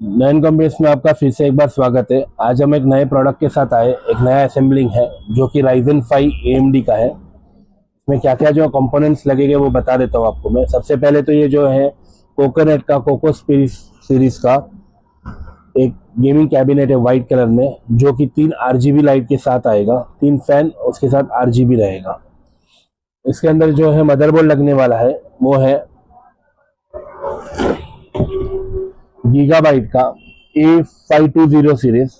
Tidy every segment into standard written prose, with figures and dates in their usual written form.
नयन companies में आपका फिर से एक बार स्वागत है। आज हम एक नए प्रोडक्ट के साथ आए। एक नया असेंबलिंग है जो कि Ryzen 5 AMD का है। इसमें क्या क्या जो कंपोनेंट्स लगेंगे वो बता देता हूँ आपको मैं। सबसे पहले तो ये जो है कोकोनट का कोको सीरीज का एक गेमिंग कैबिनेट है वाइट कलर में, जो कि 3 RGB लाइट के साथ आएगा। 3 फैन उसके साथ RGB रहेगा। इसके अंदर जो है मदरबोर्ड लगने वाला है वो है गीगाबाइट का A520 सीरीज,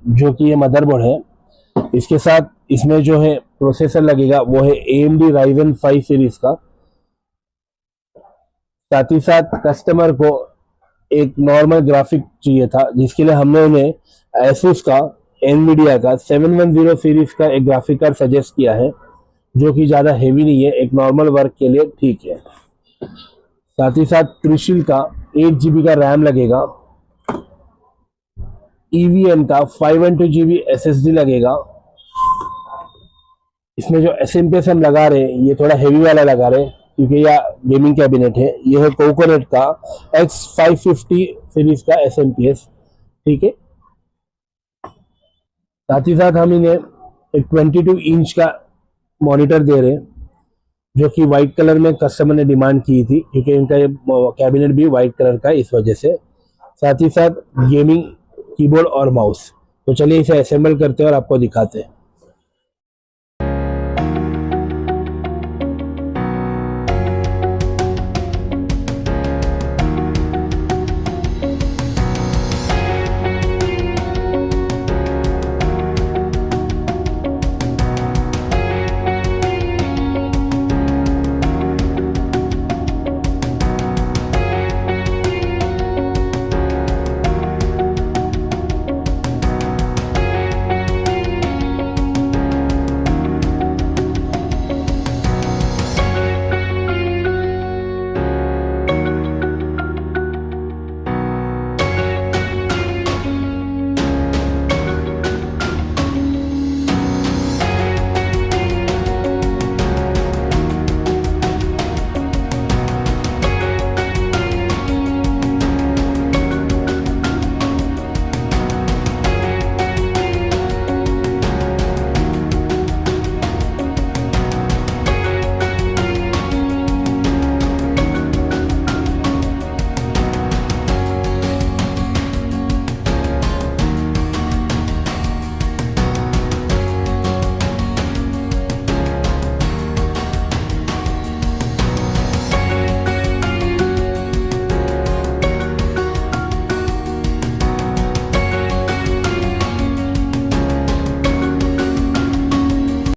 जो कि ये मदरबोर्ड है। इसके साथ इसमें जो है प्रोसेसर लगेगा वो है AMD Ryzen 5 सीरीज का। साथ ही साथ कस्टमर को एक नॉर्मल ग्राफिक चाहिए था, जिसके लिए हमने उन्हें Asus का NVIDIA का 710 सीरीज का एक ग्राफिक कार्ड सजेस्ट किया है, जो कि ज़्यादा हेवी नहीं है, एक नॉर्मल वर्क के लिए ठीक है। साथ ही साथ क्रिस्टल का 8GB का रैम लगेगा। EVM का 512GB SSD लगेगा। इसमें जो SMP हम लगा रहे हैं ये थोड़ा हेवी वाला लगा रहे हैं, क्योंकि यह गेमिंग कैबिनेट है। ये है कोकोनट का X550 सीरीज का SMP, ठीक है। साथ ही साथ हम इन्हें एक 22 इंच का मॉनिटर दे रहे हैं, जो कि वाइट कलर में कस्टमर ने डिमांड की थी, क्योंकि इनका ये कैबिनेट भी वाइट कलर का है, इस वजह से। साथ ही साथ गेमिंग कीबोर्ड और माउस। तो चलिए इसे असेंबल करते हैं और आपको दिखाते हैं।